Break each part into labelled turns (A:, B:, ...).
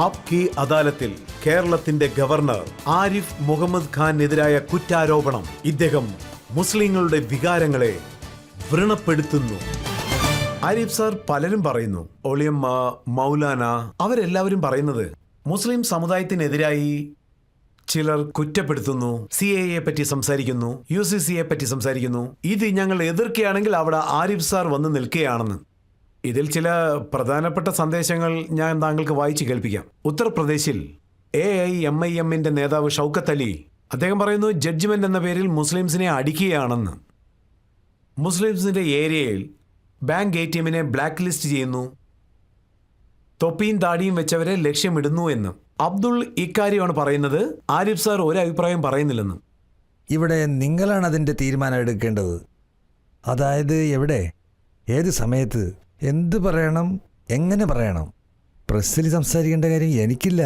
A: App കി അദാലത്തിൽ കേരളത്തിന്റെ governor Arif Muhammad ഖാനെതിരായ കുറ്റാരോപണം. ഇദ്ദേഹം മുസ്ലിങ്ങളുടെ വികാരങ്ങളെ വ്രണപ്പെടുത്തുന്നു. ആരിഫ് സാർ പലരും പറയുന്നു, ഒളിയമ്മ, മൗലാന, അവരെല്ലാവരും പറയുന്നത് മുസ്ലിം സമുദായത്തിനെതിരായി ചിലർ കുറ്റപ്പെടുത്തുന്നു, CAA പറ്റി സംസാരിക്കുന്നു, UCCയെ പറ്റി സംസാരിക്കുന്നു. ഇത് ഞങ്ങൾ എതിർക്കുകയാണെങ്കിൽ അവിടെ ആരിഫ് സാർ വന്ന് നിൽക്കുകയാണെന്ന്. ഇതിൽ ചില പ്രധാനപ്പെട്ട സന്ദേശങ്ങൾ ഞാൻ താങ്കൾക്ക് വായിച്ചു കേൾപ്പിക്കാം. ഉത്തർപ്രദേശിൽ AIMIMന്റെ നേതാവ് ഷൗക്കത്ത് അലി അദ്ദേഹം പറയുന്നു, ജഡ്ജ്മെന്റ് എന്ന പേരിൽ മുസ്ലിംസിനെ അടിക്കുകയാണെന്ന്. മുസ്ലിംസിന്റെ ഏരിയയിൽ ബാങ്ക് ATMനെ ബ്ലാക്ക് ലിസ്റ്റ് ചെയ്യുന്നു, തൊപ്പിയും താടിയും വെച്ചവരെ ലക്ഷ്യമിടുന്നു എന്ന്. അബ്ദുൾ ഇക്കാര്യമാണ് പറയുന്നത്. ആരിഫ് സാർ ഒരു അഭിപ്രായം പറയുന്നില്ലെന്നും.
B: ഇവിടെ നിങ്ങളാണ് അതിൻ്റെ തീരുമാനം എടുക്കേണ്ടത്. അതായത് എവിടെ, ഏത് സമയത്ത്, എന്ത് പറയണം, എങ്ങനെ പറയണം. പ്രസ്സിൽ സംസാരിക്കേണ്ട കാര്യം എനിക്കില്ല.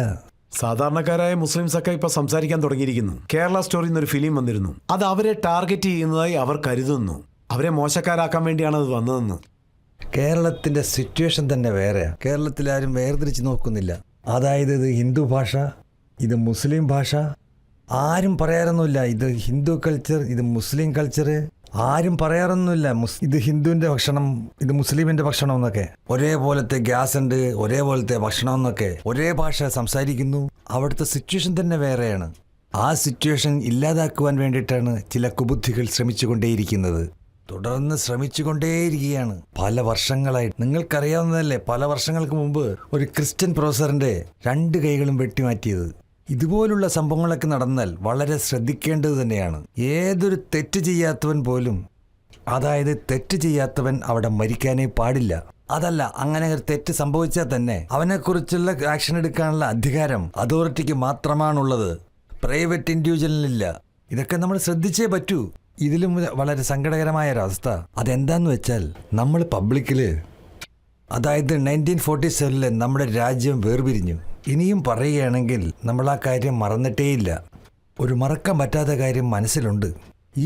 A: സാധാരണക്കാരായ മുസ്ലിംസൊക്കെ ഇപ്പൊ സംസാരിക്കാൻ തുടങ്ങിയിരിക്കുന്നു. കേരള സ്റ്റോറിയിൽ നിന്നൊരു ഫിലിം വന്നിരുന്നു. അത് അവരെ ടാർഗറ്റ് ചെയ്യുന്നതായി അവർ കരുതുന്നു. അവരെ മോശക്കാരാക്കാൻ വേണ്ടിയാണ് അത് വന്നതെന്ന്.
B: കേരളത്തിൻ്റെ സിറ്റുവേഷൻ തന്നെ വേറെയാണ്. കേരളത്തിൽ ആരും വേർതിരിച്ച് നോക്കുന്നില്ല. അതായത് ഇത് ഹിന്ദു ഭാഷ, ഇത് മുസ്ലിം ഭാഷ, ആരും പറയാറൊന്നുമില്ല ഇത് ഹിന്ദു കൾച്ചർ, ഇത് മുസ്ലിം കൾച്ചർ, ആരും പറയാറൊന്നുമില്ല ഇത് ഹിന്ദുവിൻ്റെ ഭക്ഷണം, ഇത് മുസ്ലിമിൻ്റെ ഭക്ഷണം എന്നൊക്കെ. ഒരേപോലത്തെ ഗ്യാസ് ഉണ്ട്, ഒരേപോലത്തെ ഭക്ഷണം എന്നൊക്കെ ഒരേ ഭാഷ സംസാരിക്കുന്നു. അവിടുത്തെ സിറ്റുവേഷൻ തന്നെ വേറെയാണ്. ആ സിറ്റുവേഷൻ ഇല്ലാതാക്കുവാൻ വേണ്ടിയിട്ടാണ് ചില കുബുദ്ധികൾ ശ്രമിച്ചുകൊണ്ടേയിരിക്കുന്നത്. തുടർന്ന് ശ്രമിച്ചുകൊണ്ടേയിരിക്കുകയാണ് പല വർഷങ്ങളായി. നിങ്ങൾക്കറിയാവുന്നതല്ലേ, പല വർഷങ്ങൾക്ക് മുമ്പ് ഒരു ക്രിസ്ത്യൻ പ്രൊഫസറിന്റെ 2 കൈകളും വെട്ടിമാറ്റിയത്. ഇതുപോലുള്ള സംഭവങ്ങളൊക്കെ നടന്നാൽ വളരെ ശ്രദ്ധിക്കേണ്ടത് തന്നെയാണ്. ഏതൊരു തെറ്റ് ചെയ്യാത്തവൻ പോലും, അതായത് തെറ്റ് ചെയ്യാത്തവൻ അവിടെ മരിക്കാനേ പാടില്ല. അതല്ല, അങ്ങനെ ഒരു തെറ്റ് സംഭവിച്ചാൽ തന്നെ അവനെക്കുറിച്ചുള്ള ആക്ഷൻ എടുക്കാനുള്ള അധികാരം അതോറിറ്റിക്ക് മാത്രമാണുള്ളത്, പ്രൈവറ്റ് ഇൻഡിവിജ്വലിനില്ല. ഇതൊക്കെ നമ്മൾ ശ്രദ്ധിച്ചേ പറ്റൂ. ഇതിലും വളരെ സങ്കടകരമായ ഒരവസ്ഥ അതെന്താന്ന് വെച്ചാൽ, നമ്മൾ പബ്ലിക്കിൽ, അതായത് 1947 നമ്മുടെ രാജ്യം വേർപിരിഞ്ഞു. ഇനിയും പറയുകയാണെങ്കിൽ നമ്മൾ ആ കാര്യം മറന്നിട്ടേയില്ല. ഒരു മറക്കാൻ പറ്റാത്ത കാര്യം മനസ്സിലുണ്ട്.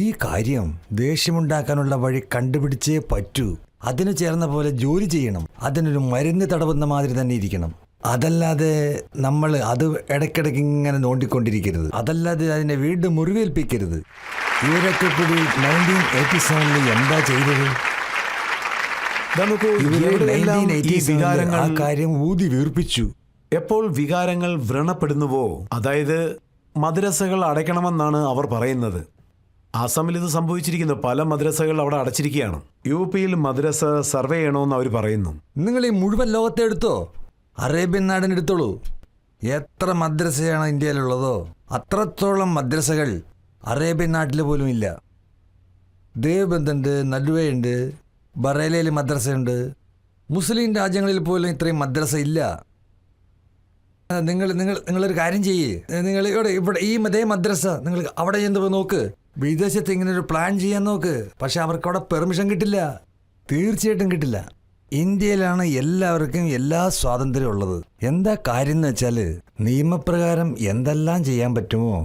B: ഈ കാര്യം ദേഷ്യമുണ്ടാക്കാനുള്ള വഴി കണ്ടുപിടിച്ചേ പറ്റൂ. അതിന് ചേർന്ന പോലെ ജോലി ചെയ്യണം. അതിനൊരു മരുന്ന് തടവുന്ന മാതിരി തന്നെ ഇരിക്കണം. അതല്ലാതെ നമ്മൾ അത് ഇടയ്ക്കിടയ്ക്ക് ഇങ്ങനെ നോണ്ടിക്കൊണ്ടിരിക്കരുത്. അതല്ലാതെ അതിനെ വീണ്ടും മുറിവേൽപ്പിക്കരുത്. ഇവരൊക്കെ കൂടി 1987 എന്താ ചെയ്തത്?
A: ആ
B: കാര്യം ഊതി വീർപ്പിച്ചു.
A: എപ്പോൾ വികാരങ്ങൾ വ്രണപ്പെടുന്നുവോ, അതായത് മദ്രസകൾ അടയ്ക്കണമെന്നാണ് അവർ പറയുന്നത്. ആസാമിൽ ഇത് സംഭവിച്ചിരിക്കുന്നു. പല മദ്രസകൾ അവിടെ അടച്ചിരിക്കുകയാണ്. UPയിൽ മദ്രസ സർവേ ചെയ്യണമെന്ന് അവർ പറയുന്നു.
B: നിങ്ങൾ ഈ മുഴുവൻ ലോകത്തെ എടുത്തോ, അറേബ്യൻ നാടിനെടുത്തോളൂ. എത്ര മദ്രസയാണ് ഇന്ത്യയിലുള്ളതോ അത്രത്തോളം മദ്രസകൾ അറേബ്യൻ നാട്ടിൽ പോലും ഇല്ല. ദേവബന്ധുണ്ട്, നടുവയുണ്ട്, ബറേലയിൽ മദ്രസയുണ്ട്. മുസ്ലിം രാജ്യങ്ങളിൽ പോലും ഇത്രയും മദ്രസ ഇല്ല. നിങ്ങളൊരു കാര്യം ചെയ്യേ, നിങ്ങൾ ഇവിടെ ഈ അതേ മദ്രസ നിങ്ങൾ അവിടെ ചെന്ന് നോക്ക്. വിദേശത്ത് ഇങ്ങനെ ഒരു പ്ലാൻ ചെയ്യാൻ നോക്ക്. പക്ഷെ അവർക്ക് അവിടെ പെർമിഷൻ കിട്ടില്ല, തീർച്ചയായിട്ടും കിട്ടില്ല. ഇന്ത്യയിലാണ് എല്ലാവർക്കും എല്ലാ സ്വാതന്ത്ര്യം ഉള്ളത്. എന്താ കാര്യം എന്ന് വെച്ചാൽ, നിയമപ്രകാരം എന്തെല്ലാം ചെയ്യാൻ പറ്റുമോ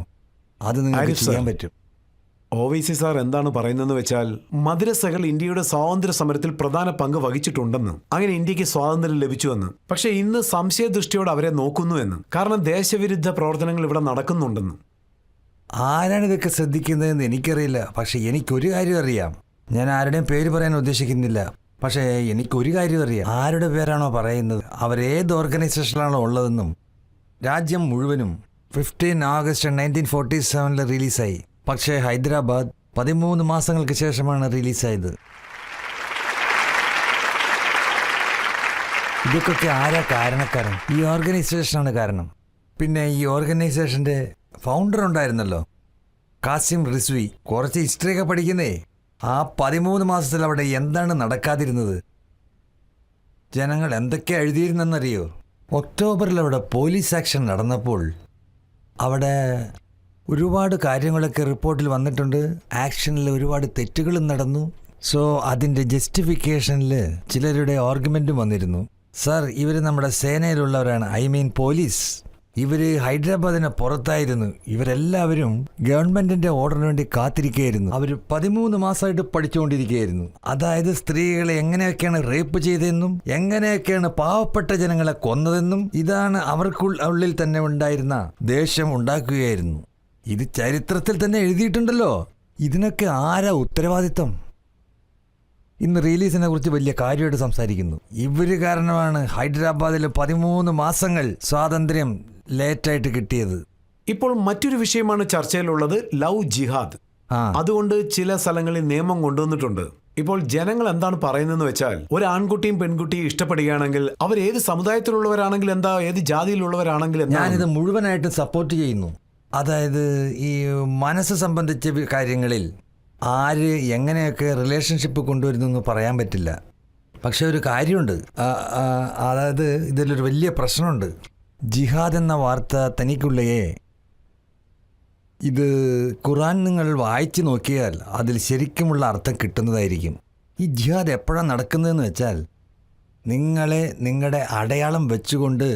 B: അത് നിങ്ങൾക്ക് ചെയ്യാൻ പറ്റും.
A: OVC സാർ എന്താണ് പറയുന്നതെന്ന് വെച്ചാൽ, മദ്രസകൾ ഇന്ത്യയുടെ സ്വാതന്ത്ര്യ സമരത്തിൽ പ്രധാന പങ്ക് വഹിച്ചിട്ടുണ്ടെന്ന്, അങ്ങനെ ഇന്ത്യക്ക് സ്വാതന്ത്ര്യം ലഭിച്ചുവെന്ന്. പക്ഷെ ഇന്ന് സംശയദൃഷ്ടിയോടെ അവരെ നോക്കുന്നുവെന്ന്. കാരണം ദേശവിരുദ്ധ പ്രവർത്തനങ്ങൾ ഇവിടെ നടക്കുന്നുണ്ടെന്ന്.
B: ആരാണ് ഇതൊക്കെ ശ്രദ്ധിക്കുന്നതെന്ന് എനിക്കറിയില്ല. പക്ഷെ എനിക്കൊരു കാര്യം അറിയാം. ഞാൻ ആരുടെയും പേര് പറയാൻ ഉദ്ദേശിക്കുന്നില്ല. പക്ഷേ എനിക്കൊരു കാര്യം അറിയാം. ആരുടെ പേരാണോ പറയുന്നത്, അവരേത് ഓർഗനൈസേഷനിലാണോ ഉള്ളതെന്നും. രാജ്യം മുഴുവനും 15 ആഗസ്റ്റ് 1947 റിലീസായി. പക്ഷേ ഹൈദരാബാദ് 13 മാസങ്ങൾക്ക് ശേഷമാണ് റിലീസായത്. ഇതൊക്കെ ആരാ കാരണക്കാരൻ? ഈ ഓർഗനൈസേഷനാണ് കാരണം. പിന്നെ ഈ ഓർഗനൈസേഷൻ്റെ ഫൗണ്ടർ ഉണ്ടായിരുന്നല്ലോ, കാസിം റിസ്വി. കുറച്ച് ഹിസ്റ്ററിയൊക്കെ പഠിക്കുന്നേ. ആ 13 മാസത്തിൽ അവിടെ എന്താണ് നടക്കാതിരുന്നത്? ജനങ്ങൾ എന്തൊക്കെ എഴുതിയിരുന്നെന്നറിയോ? ഒക്ടോബറിൽ അവിടെ പോലീസ് ആക്ഷൻ നടന്നപ്പോൾ അവിടെ ഒരുപാട് കാര്യങ്ങളൊക്കെ റിപ്പോർട്ടിൽ വന്നിട്ടുണ്ട്. ആക്ഷനിൽ ഒരുപാട് തെറ്റുകളും നടന്നു. സോ അതിൻ്റെ ജസ്റ്റിഫിക്കേഷനിൽ ചിലരുടെ ആർഗ്യുമെൻറ്റും വന്നിരുന്നു. സർ, ഇവർ നമ്മുടെ സേനയിലുള്ളവരാണ്, ഐ മീൻ പോലീസ്. ഇവര് ഹൈദരാബാദിന് പുറത്തായിരുന്നു. ഇവരെല്ലാവരും ഗവൺമെന്റിന്റെ ഓർഡറിന് വേണ്ടി കാത്തിരിക്കുകയായിരുന്നു. അവർ 13 മാസമായിട്ട് പഠിച്ചുകൊണ്ടിരിക്കുകയായിരുന്നു. അതായത് സ്ത്രീകളെ എങ്ങനെയൊക്കെയാണ് റേപ്പ് ചെയ്തതെന്നും എങ്ങനെയൊക്കെയാണ് പാവപ്പെട്ട ജനങ്ങളെ കൊന്നതെന്നും ഇതാണ് അവർക്കുള്ളിൽ തന്നെ ഉണ്ടായിരുന്ന ദേഷ്യം ഉണ്ടാക്കുകയായിരുന്നു. ഇത് ചരിത്രത്തിൽ തന്നെ എഴുതിയിട്ടുണ്ടല്ലോ. ഇതിനൊക്കെ ആരാ ഉത്തരവാദിത്വം? ഇന്ന് റിലീസിനെ കുറിച്ച് വലിയ കാര്യമായിട്ട് സംസാരിക്കുന്നു. ഇവര് കാരണമാണ് ഹൈദരാബാദിൽ 13 മാസങ്ങൾ സ്വാതന്ത്ര്യം ലേറ്റായിട്ട് കിട്ടിയത്.
A: ഇപ്പോൾ മറ്റൊരു വിഷയമാണ് ചർച്ചയിലുള്ളത്, ലവ് ജിഹാദ്. അതുകൊണ്ട് ചില സ്ഥലങ്ങളിൽ നിയമം കൊണ്ടുവന്നിട്ടുണ്ട്. ഇപ്പോൾ ജനങ്ങൾ എന്താണ് പറയുന്നതെന്ന് വെച്ചാൽ, ഒരു ആൺകുട്ടിയും പെൺകുട്ടിയും ഇഷ്ടപ്പെടുകയാണെങ്കിൽ അവർ ഏത് സമുദായത്തിലുള്ളവരാണെങ്കിൽ എന്താ, ഏത് ജാതിയിലുള്ളവരാണെങ്കിൽ എന്താ.
B: ഞാനിത് മുഴുവനായിട്ട് സപ്പോർട്ട് ചെയ്യുന്നു. അതായത് ഈ മനസ്സ് സംബന്ധിച്ച കാര്യങ്ങളിൽ ആര് എങ്ങനെയൊക്കെ റിലേഷൻഷിപ്പ് കൊണ്ടുവരുന്നെന്ന് പറയാൻ പറ്റില്ല. പക്ഷെ ഒരു കാര്യമുണ്ട്, അതായത് ഇതിലൊരു വലിയ പ്രശ്നമുണ്ട്. ജിഹാദ് എന്ന വാർത്ത തനിക്കുള്ളയെ ഇത് ഖുർആൻ നിങ്ങൾ വായിച്ചു നോക്കിയാൽ അതിൽ ശരിക്കുമുള്ള അർത്ഥം കിട്ടുന്നതായിരിക്കും. ഈ ജിഹാദ് എപ്പോഴാണ് നടക്കുന്നതെന്ന് വെച്ചാൽ, നിങ്ങളെ നിങ്ങളുടെ അടയാളം വെച്ചുകൊണ്ട്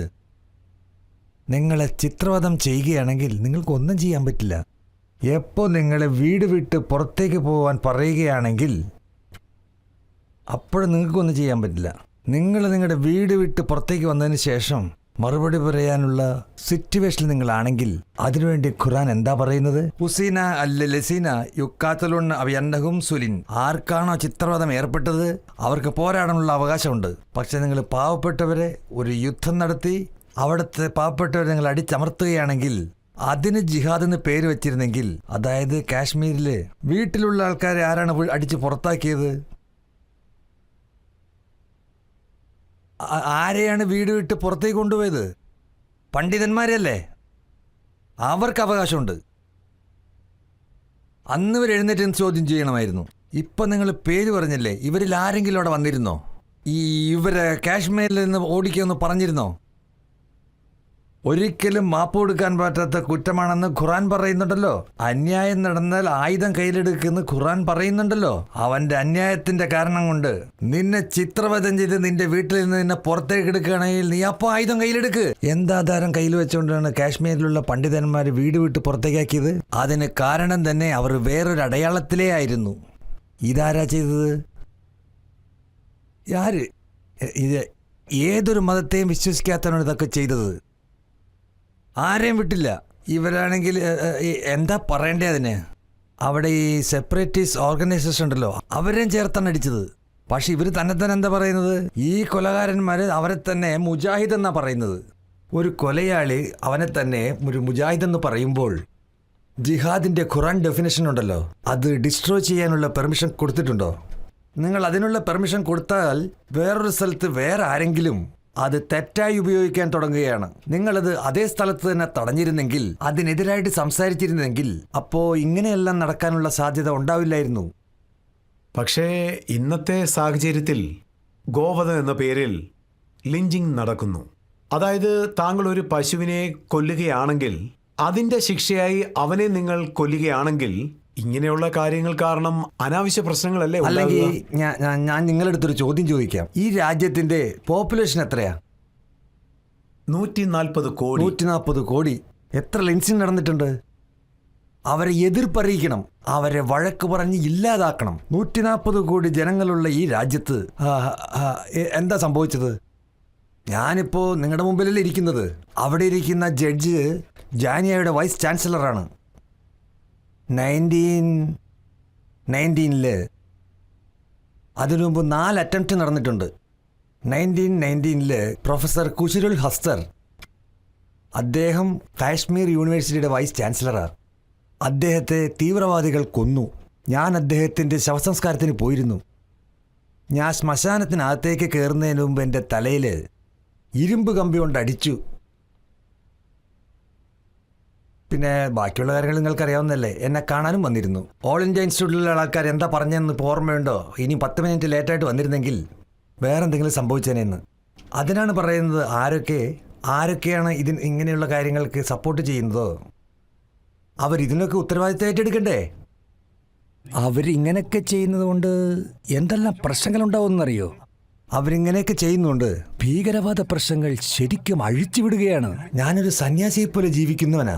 B: നിങ്ങളെ ചിത്രവധം ചെയ്യുകയാണെങ്കിൽ നിങ്ങൾക്കൊന്നും ചെയ്യാൻ പറ്റില്ല. എപ്പോൾ നിങ്ങളെ വീട് വിട്ട് പുറത്തേക്ക് പോകാൻ പറയുകയാണെങ്കിൽ അപ്പോഴും നിങ്ങൾക്കൊന്നും ചെയ്യാൻ പറ്റില്ല. നിങ്ങൾ നിങ്ങളുടെ വീട് വിട്ട് പുറത്തേക്ക് വന്നതിന് ശേഷം മറുപടി പറയാനുള്ള സിറ്റുവേഷനിൽ നിങ്ങളാണെങ്കിൽ അതിനുവേണ്ടി ഖുർആൻ എന്താ പറയുന്നത്? ഹുസീന അല്ല ലസീന യുക്കാത്തലുൺ അവയന്നഹും സുലിൻ. ആർക്കാണോ ചിത്രവധം ഏർപ്പെട്ടത് അവർക്ക് പോരാടാനുള്ള അവകാശമുണ്ട്. പക്ഷെ നിങ്ങൾ പാവപ്പെട്ടവരെ ഒരു യുദ്ധം നടത്തി അവിടുത്തെ പാവപ്പെട്ടവരെ നിങ്ങൾ അടിച്ചമർത്തുകയാണെങ്കിൽ അതിന് ജിഹാദ് എന്ന് പേര് വെച്ചിരുന്നെങ്കിൽ, അതായത് കാശ്മീരിൽ വീട്ടിലുള്ള ആൾക്കാരെ ആരാണ് അടിച്ച് പുറത്താക്കിയത്? ആരെയാണ് വീട് വിട്ട് പുറത്തേക്ക് കൊണ്ടുപോയത്? പണ്ഡിതന്മാരല്ലേ? അവർക്ക് അവകാശമുണ്ട്. അന്ന് ഇവർ എഴുന്നേറ്റ് ചോദ്യം ചെയ്യണമായിരുന്നു. ഇപ്പം നിങ്ങൾ പേര് പറഞ്ഞല്ലേ, ഇവരിൽ ആരെങ്കിലും അവിടെ വന്നിരുന്നോ? ഇവരെ കാശ്മീരിൽ നിന്ന് ഓടിക്കുമെന്ന് പറഞ്ഞിരുന്നോ? ഒരിക്കലും മാപ്പ് കൊടുക്കാൻ പറ്റാത്ത കുറ്റമാണെന്ന് ഖുർആൻ പറയുന്നുണ്ടല്ലോ. അന്യായം നടന്നാൽ ആയുധം കയ്യിലെടുക്കുന്ന ഖുർആൻ പറയുന്നുണ്ടല്ലോ. അവന്റെ അന്യായത്തിന്റെ കാരണം കൊണ്ട് നിന്നെ ചിത്രവധം ചെയ്ത് നിന്റെ വീട്ടിൽ നിന്ന് നിന്നെ പുറത്തേക്ക് എടുക്കുകയാണെങ്കിൽ നീ അപ്പോൾ ആയുധം കയ്യിലെടുക്ക്. എന്താധാരം കയ്യിൽ വെച്ചുകൊണ്ടാണ് കാശ്മീരിലുള്ള പണ്ഡിതന്മാർ വീട് വിട്ട് പുറത്തേക്കാക്കിയത്? അതിന് കാരണം തന്നെ അവർ വേറൊരു അടയാളത്തിലേ ആയിരുന്നു. ഇതാരാ ചെയ്തത്? ആര്? ഇത് ഏതൊരു മതത്തെയും വിശ്വസിക്കാത്തവരാണ് ഇതൊക്കെ ചെയ്തത്. ആരെയും വിട്ടില്ല. ഇവരാണെങ്കിൽ എന്താ പറയണ്ടേ അതിന്? അവിടെ ഈ സെപ്പറേറ്റിസ്റ്റ് ഓർഗനൈസേഷൻ ഉണ്ടല്ലോ, അവരെയും ചേർത്താണ് അടിച്ചത്. പക്ഷെ ഇവർ തന്നെ എന്താ പറയുന്നത്? ഈ കൊലകാരന്മാർ അവരെ തന്നെ മുജാഹിദ് എന്നാ പറയുന്നത്. ഒരു കൊലയാളി അവനെ തന്നെ ഒരു മുജാഹിദ് എന്ന് പറയുമ്പോൾ ജിഹാദിന്റെ ഖുർആൻ ഡെഫിനേഷൻ ഉണ്ടല്ലോ, അത് ഡിസ്ട്രോയ് ചെയ്യാനുള്ള പെർമിഷൻ കൊടുത്തിട്ടുണ്ടോ? നിങ്ങൾ അതിനുള്ള പെർമിഷൻ കൊടുത്താൽ വേറൊരു സ്ഥലത്ത് വേറെ ആരെങ്കിലും അത് തെറ്റായി ഉപയോഗിക്കാൻ തുടങ്ങുകയാണ്. നിങ്ങളത് അതേ സ്ഥലത്ത് തന്നെ തടഞ്ഞിരുന്നെങ്കിൽ, അതിനെതിരായിട്ട് സംസാരിച്ചിരുന്നെങ്കിൽ, അപ്പോൾ ഇങ്ങനെയെല്ലാം നടക്കാനുള്ള സാധ്യത ഉണ്ടാവില്ലായിരുന്നു.
A: പക്ഷേ ഇന്നത്തെ സാഹചര്യത്തിൽ ഗോവധം എന്ന പേരിൽ ലിഞ്ചിങ് നടക്കുന്നു. അതായത് താങ്കൾ ഒരു പശുവിനെ കൊല്ലുകയാണെങ്കിൽ അതിൻ്റെ ശിക്ഷയായി അവനെ നിങ്ങൾ കൊല്ലുകയാണെങ്കിൽ ഇങ്ങനെയുള്ള കാര്യങ്ങൾ കാരണം അനാവശ്യ പ്രശ്നങ്ങളല്ലേ?
B: അല്ലെങ്കിൽ ഞാൻ നിങ്ങളടുത്തൊരു ചോദ്യം ചോദിക്കാം. ഈ രാജ്യത്തിന്റെ പോപ്പുലേഷൻ എത്രയാ?
A: 140 കോടി.
B: 140 കോടി. എത്ര ലിൻസിങ് നടന്നിട്ടുണ്ട്? അവരെ എതിർപ്പറിയിക്കണം, അവരെ വഴക്ക് പറഞ്ഞ് ഇല്ലാതാക്കണം. 140 കോടി ജനങ്ങളുള്ള ഈ രാജ്യത്ത് എന്താ സംഭവിച്ചത്? ഞാനിപ്പോൾ നിങ്ങളുടെ മുമ്പിലല്ലേ ഇരിക്കുന്നത്. അവിടെ ഇരിക്കുന്ന ജഡ്ജ് ജാനിയയുടെ വൈസ് ചാൻസലറാണ്. 1919 അതിനു മുമ്പ് 4 അറ്റംപ്റ്റ് നടന്നിട്ടുണ്ട്. 1919 പ്രൊഫസർ കുശിരുൽ ഹസ്തർ, അദ്ദേഹം കാശ്മീർ യൂണിവേഴ്സിറ്റിയുടെ വൈസ് ചാൻസലറാണ്. അദ്ദേഹത്തെ തീവ്രവാദികൾ കൊന്നു. ഞാൻ അദ്ദേഹത്തിൻ്റെ ശവസംസ്കാരത്തിന് പോയിരുന്നു. ഞാൻ ശ്മശാനത്തിനകത്തേക്ക് കയറുന്നതിന് മുമ്പ് എൻ്റെ തലയിൽ ഇരുമ്പ് കമ്പി കൊണ്ട് അടിച്ചു. പിന്നെ ബാക്കിയുള്ള കാര്യങ്ങൾ നിങ്ങൾക്കറിയാവുന്നല്ലേ. എന്നെ കാണാനും വന്നിരുന്നു. ഓൾ ഇന്ത്യ ഇൻസ്റ്റിറ്റ്യൂട്ടിലുള്ള ആൾക്കാർ എന്താ പറഞ്ഞതെന്ന് ഇപ്പോൾ ഓർമ്മയുണ്ടോ? ഇനി 10 മിനിറ്റ് ലേറ്റായിട്ട് വന്നിരുന്നെങ്കിൽ വേറെ എന്തെങ്കിലും സംഭവിച്ചേനെന്ന്. അതിനാണ് പറയുന്നത്, ആരൊക്കെയാണ് ഇങ്ങനെയുള്ള കാര്യങ്ങൾക്ക് സപ്പോർട്ട് ചെയ്യുന്നതോ അവരിതിനൊക്കെ ഉത്തരവാദിത്തം ഏറ്റെടുക്കണ്ടേ? അവരിങ്ങനെയൊക്കെ ചെയ്യുന്നത് കൊണ്ട് എന്തെല്ലാം പ്രശ്നങ്ങളുണ്ടാവുമെന്നറിയോ? അവരിങ്ങനെയൊക്കെ ചെയ്യുന്നുണ്ട്.
C: ഭീകരവാദ പ്രശ്നങ്ങൾ ശരിക്കും അഴിച്ചുവിടുകയാണ്.
B: ഞാനൊരു സന്യാസിയെ പോലെ ജീവിക്കുന്നവനാ.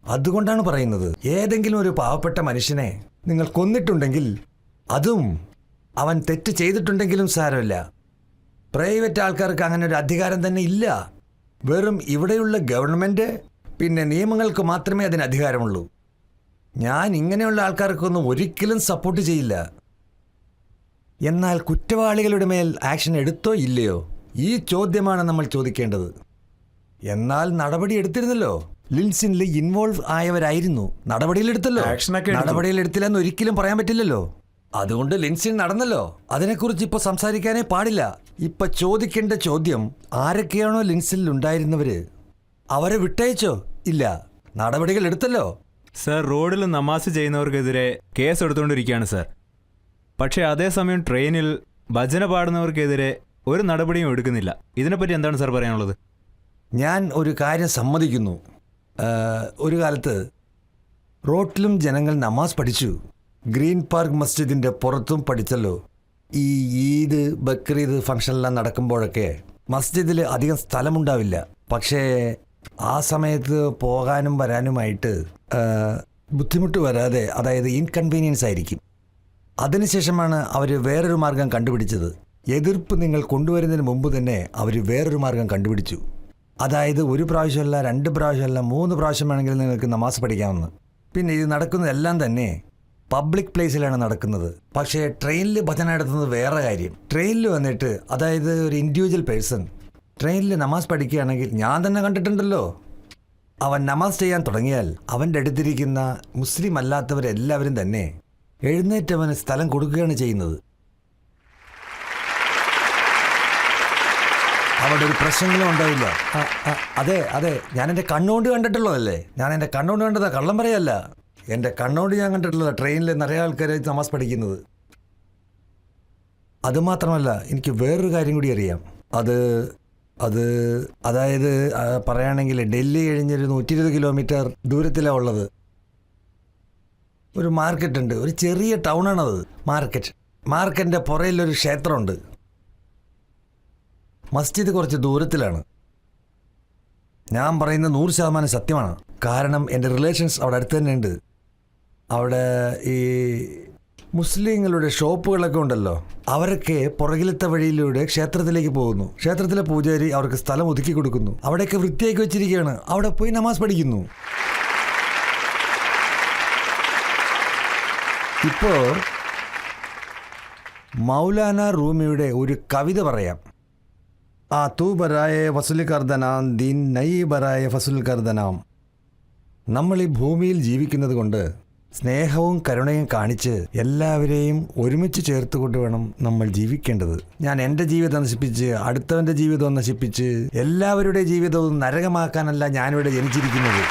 B: അതുകൊണ്ടാണ് പറയുന്നത്, ഏതെങ്കിലും ഒരു പാവപ്പെട്ട മനുഷ്യനെ നിങ്ങൾ കൊന്നിട്ടുണ്ടെങ്കിൽ, അതും അവൻ തെറ്റ് ചെയ്തിട്ടുണ്ടെങ്കിലും സാരമില്ല, പ്രൈവറ്റ് ആൾക്കാർക്ക് അങ്ങനെ ഒരു അധികാരം തന്നെ ഇല്ല. വെറും ഇവിടെയുള്ള ഗവൺമെൻറ് പിന്നെ നിയമങ്ങൾക്ക് മാത്രമേ അതിന് അധികാരമുള്ളൂ. ഞാൻ ഇങ്ങനെയുള്ള ആൾക്കാർക്കൊന്നും ഒരിക്കലും സപ്പോർട്ട് ചെയ്യില്ല. എന്നാൽ കുറ്റവാളികളുടെ മേൽ ആക്ഷൻ എടുത്തോ ഇല്ലയോ, ഈ ചോദ്യമാണ് നമ്മൾ ചോദിക്കേണ്ടത്. എന്നാൽ നടപടി എടുത്തിരുന്നല്ലോ. ലിൻസിനിൽ ഇൻവോൾവ് ആയവരായിരുന്നു. നടപടിയിലെടുത്തല്ലോ. നടപടിയിലെടുത്തില്ലെന്ന് ഒരിക്കലും പറയാൻ പറ്റില്ലല്ലോ. അതുകൊണ്ട് ലിൻസിൻ നടന്നല്ലോ. അതിനെക്കുറിച്ച് ഇപ്പോൾ സംസാരിക്കാനേ പാടില്ല. ഇപ്പൊ ചോദിക്കേണ്ട ചോദ്യം, ആരൊക്കെയാണോ ലിൻസിൽ ഉണ്ടായിരുന്നവര് അവരെ വിട്ടയച്ചോ? ഇല്ല. നടപടികൾ എടുത്തല്ലോ.
D: സർ, റോഡിൽ നമാസ് ചെയ്യുന്നവർക്കെതിരെ കേസ് എടുത്തുകൊണ്ടിരിക്കുകയാണ് സർ. പക്ഷേ അതേസമയം ട്രെയിനിൽ ഭജന പാടുന്നവർക്കെതിരെ ഒരു നടപടിയും എടുക്കുന്നില്ല. ഇതിനെപ്പറ്റി എന്താണ് സർ പറയാനുള്ളത്?
B: ഞാൻ ഒരു കാര്യം സമ്മതിക്കുന്നു. ഒരു കാലത്ത് റോട്ടിലും ജനങ്ങൾ നമാസ് പഠിച്ചു. ഗ്രീൻ പാർക്ക് മസ്ജിദിൻ്റെ പുറത്തും പഠിച്ചല്ലോ. ഈ ഈദ് ബക്രീദ് ഫംഗ്ഷനെല്ലാം നടക്കുമ്പോഴൊക്കെ മസ്ജിദിൽ അധികം സ്ഥലമുണ്ടാവില്ല. പക്ഷേ ആ സമയത്ത് പോകാനും വരാനുമായിട്ട് ബുദ്ധിമുട്ട് വരാതെ, അതായത് ഇൻകൺവീനിയൻസ് ആയിരിക്കും. അതിനുശേഷമാണ് അവർ വേറൊരു മാർഗം കണ്ടുപിടിച്ചത്. എതിർപ്പ് നിങ്ങൾ കൊണ്ടുവരുന്നതിന് മുമ്പ് തന്നെ അവർ വേറൊരു മാർഗം കണ്ടുപിടിച്ചു. അതായത് 1 പ്രാവശ്യമല്ല, 2 പ്രാവശ്യമല്ല, 3 പ്രാവശ്യം വേണമെങ്കിൽ നിങ്ങൾക്ക് നമാസ് പഠിക്കാമെന്ന്. പിന്നെ ഇത് നടക്കുന്നതെല്ലാം തന്നെ പബ്ലിക് പ്ലേസിലാണ് നടക്കുന്നത്. പക്ഷേ ട്രെയിനിൽ ഭജന നടത്തുന്നത് വേറെ കാര്യം. ട്രെയിനിൽ വന്നിട്ട്, അതായത് ഒരു ഇൻഡിവിജ്വൽ പേഴ്സൺ ട്രെയിനിൽ നമാസ് പഠിക്കുകയാണെങ്കിൽ, ഞാൻ തന്നെ കണ്ടിട്ടുണ്ടല്ലോ, അവൻ നമാസ് ചെയ്യാൻ തുടങ്ങിയാൽ അവൻ്റെ അടുത്തിരിക്കുന്ന മുസ്ലിം അല്ലാത്തവരെല്ലാവരും തന്നെ എഴുന്നേറ്റവന് സ്ഥലം കൊടുക്കുകയാണ് ചെയ്യുന്നത്. അവിടെ ഒരു പ്രശ്നങ്ങളും ഉണ്ടാവില്ല. അതെ അതെ, ഞാൻ എൻ്റെ കണ്ണുകൊണ്ട് കണ്ടിട്ടുള്ളതല്ലേ. ഞാൻ എൻ്റെ കണ്ണുകൊണ്ട് കണ്ടതാ, കള്ളം പറയല്ല. എൻ്റെ കണ്ണുകൊണ്ട് ഞാൻ കണ്ടിട്ടുള്ളതാ ട്രെയിനിൽ നിറയെ ആൾക്കാരെ നമാസ് പഠിക്കുന്നത്. അതുമാത്രമല്ല, എനിക്ക് വേറൊരു കാര്യം കൂടി അറിയാം. അതായത് പറയുകയാണെങ്കിൽ ഡൽഹി കഴിഞ്ഞൊരു 120 കിലോമീറ്റർ ദൂരത്തിലാണ് ഉള്ളത്. ഒരു മാർക്കറ്റ് ഉണ്ട്, ഒരു ചെറിയ ടൗണാണത് മാർക്കറ്റിൻ്റെ പുറയിലൊരു ക്ഷേത്രമുണ്ട്. മസ്ജിദ് കുറച്ച് ദൂരത്തിലാണ്. ഞാൻ പറയുന്നത് 100% സത്യമാണ്. കാരണം എൻ്റെ റിലേഷൻസ് അവിടെ അടുത്ത് തന്നെ ഉണ്ട്. അവിടെ ഈ മുസ്ലിങ്ങളുടെ ഷോപ്പുകളൊക്കെ ഉണ്ടല്ലോ, അവരൊക്കെ പുറകിലത്തെ വഴിയിലൂടെ ക്ഷേത്രത്തിലേക്ക് പോകുന്നു. ക്ഷേത്രത്തിലെ പൂജാരി അവർക്ക് സ്ഥലം ഒതുക്കി കൊടുക്കുന്നു. അവിടെയൊക്കെ വൃത്തിയാക്കി വെച്ചിരിക്കുകയാണ്. അവിടെ പോയി നമാസ് പഠിക്കുന്നു. ഇപ്പോൾ മൗലാന റൂമിയുടെ ഒരു കവിത പറയാം. ആ തൂ ബറായെ ഫസുൽ കർദനാം ദീൻ നൈ ബറായെ ഫസുൽ കർദനാം. നമ്മൾ ഈ ഭൂമിയിൽ ജീവിക്കുന്നത് കൊണ്ട് സ്നേഹവും കരുണയും കാണിച്ച് എല്ലാവരെയും ഒരുമിച്ച് ചേർത്തുകൊണ്ട് വേണം നമ്മൾ ജീവിക്കേണ്ടത്. ഞാൻ എൻ്റെ ജീവിതം നശിപ്പിച്ച് അടുത്തവൻ്റെ ജീവിതം നശിപ്പിച്ച് എല്ലാവരുടെ ജീവിതവും നരകമാക്കാനല്ല ഞാനിവിടെ ജനിച്ചിരിക്കുന്നത്.